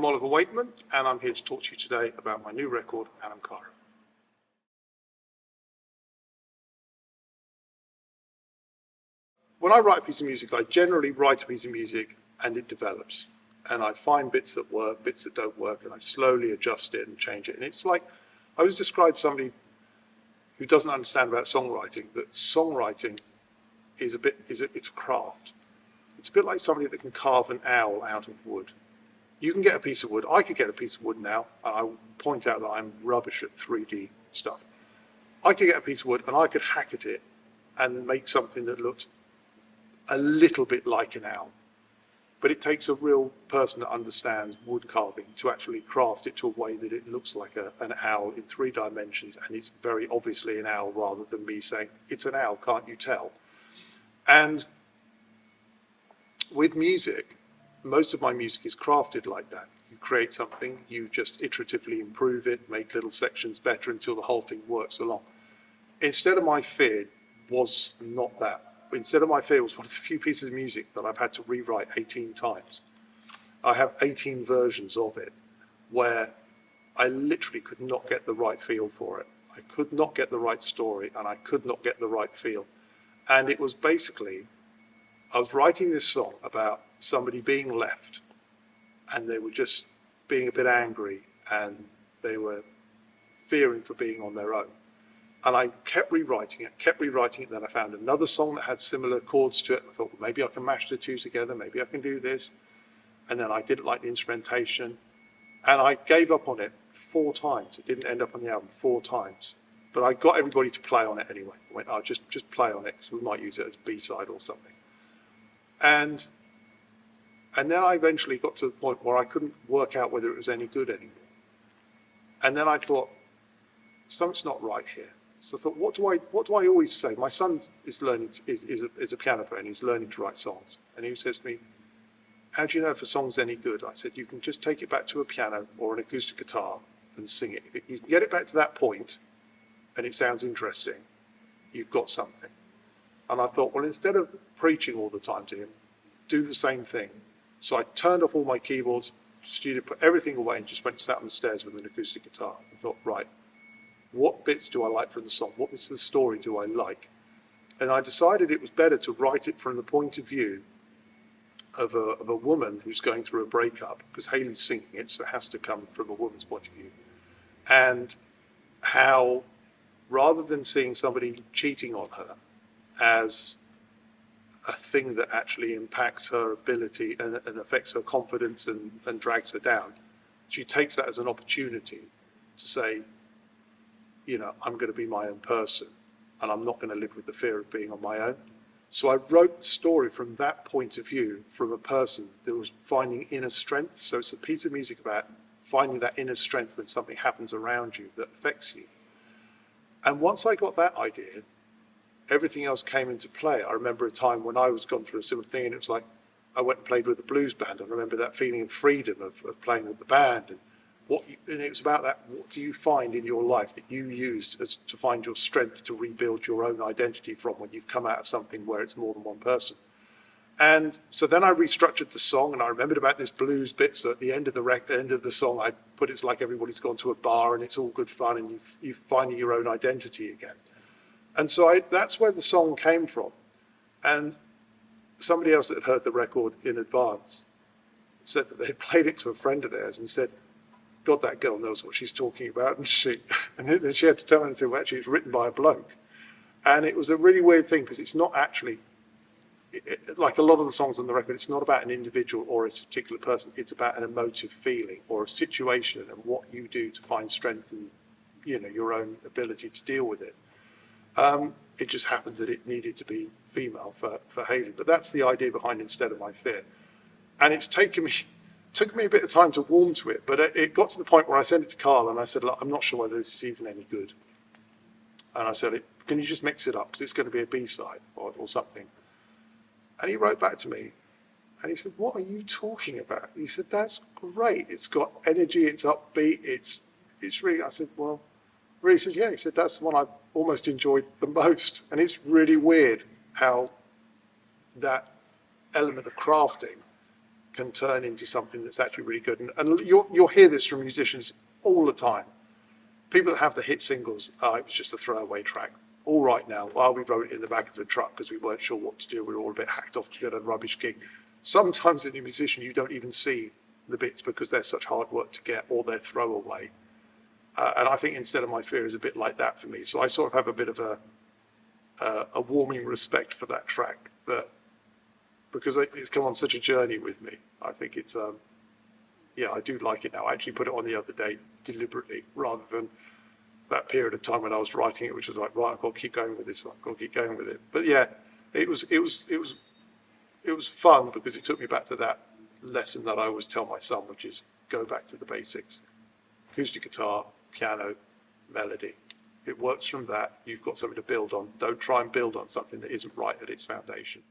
I'm Oliver Wakeman, and I'm here to talk to you today about my new record, Anam Cara. When I write a piece of music, I generally write a piece of music and it develops. And I find bits that work, bits that don't work, and I slowly adjust it and change it. And it's like, I always describe somebody who doesn't understand about songwriting, that songwriting is it's a craft. It's a bit like somebody that can carve an owl out of wood. You can get a piece of wood. I could get a piece of wood now, and I will point out that I'm rubbish at 3D stuff. I could get a piece of wood and I could hack at it and make something that looked a little bit like an owl. But it takes a real person that understands wood carving to actually craft it to a way that it looks like an owl in 3 dimensions, and it's very obviously an owl rather than me saying, it's an owl, can't you tell? And with music, most of my music is crafted like that. You create something, you just iteratively improve it, make little sections better until the whole thing works along. Instead of My Fear was not that. Instead of My Fear was one of the few pieces of music that I've had to rewrite 18 times. I have 18 versions of it where I literally could not get the right feel for it. I could not get the right story, and I could not get the right feel. And it was basically, I was writing this song about somebody being left, and they were just being a bit angry, and they were fearing for being on their own. And I kept rewriting it, then I found another song that had similar chords to it. I thought, well, maybe I can mash the two together, maybe I can do this. And then I didn't like the instrumentation, and I gave up on it 4 times. It didn't end up on the album 4 times. But I got everybody to play on it anyway. I went, oh, just play on it, because we might use it as a B-side or something. And then I eventually got to the point where I couldn't work out whether it was any good anymore. And then I thought, something's not right here. So I thought, what do I always say? My son is learning is a piano player, and he's learning to write songs. And he says to me, how do you know if a song's any good? I said, you can just take it back to a piano or an acoustic guitar and sing it. If you can get it back to that point and it sounds interesting, you've got something. And I thought, well, instead of preaching all the time to him, do the same thing. So I turned off all my keyboards, studio, put everything away, and just went and sat on the stairs with an acoustic guitar and thought, right, what bits do I like from the song? What bits of the story do I like? And I decided it was better to write it from the point of view of a woman who's going through a breakup, because Hayley's singing it, so it has to come from a woman's point of view. And how, rather than seeing somebody cheating on her as a thing that actually impacts her ability and affects her confidence and drags her down, she takes that as an opportunity to say, you know, I'm going to be my own person, and I'm not going to live with the fear of being on my own. So I wrote the story from that point of view, from a person that was finding inner strength. So it's a piece of music about finding that inner strength when something happens around you that affects you. And once I got that idea, everything else came into play. I remember a time when I was gone through a similar thing, and it was like I went and played with a blues band. I remember that feeling of freedom of playing with the band, and it was about that. What do you find in your life that you used to find your strength to rebuild your own identity from when you've come out of something where it's more than one person? And so then I restructured the song, and I remembered about this blues bit. So at the end of the song, I put it's like everybody's gone to a bar and it's all good fun, and you're finding your own identity again. And so that's where the song came from. And somebody else that had heard the record in advance said that they played it to a friend of theirs and said, God, that girl knows what she's talking about. And she had to tell me and say, well, actually, it's written by a bloke. And it was a really weird thing, because it's not actually, like a lot of the songs on the record, it's not about an individual or a particular person. It's about an emotive feeling or a situation and what you do to find strength in, you know, your own ability to deal with it. It just happens that it needed to be female for Hayley. But that's the idea behind Instead of My Fear. And it's took me a bit of time to warm to it, but it got to the point where I sent it to Carl and I said, look, I'm not sure whether this is even any good. And I said, can you just mix it up, because it's going to be a B-side or something. And he wrote back to me and he said, what are you talking about? He said, that's great. It's got energy, it's upbeat, it's really, I said, well, really? He said, yeah. He said, that's the one I've almost enjoyed the most. And it's really weird how that element of crafting can turn into something that's actually really good. And you'll hear this from musicians all the time. People that have the hit singles, it was just a throwaway track. All right now, well, we wrote it in the back of the truck because we weren't sure what to do. We were all a bit hacked off to get a rubbish gig. Sometimes in a musician, you don't even see the bits because they're such hard work to get, or they're throwaway. And I think Instead of My Fear is a bit like that for me. So I sort of have a bit of a warming respect for that track, that because it's come on such a journey with me. I think it's, yeah, I do like it now. I actually put it on the other day deliberately, rather than that period of time when I was writing it, which was like, right, I've got to keep going with this one, I've got to keep going with it. But yeah, it was fun because it took me back to that lesson that I always tell my son, which is go back to the basics. Acoustic guitar, piano, melody. If it works from that, you've got something to build on. Don't try and build on something that isn't right at its foundation.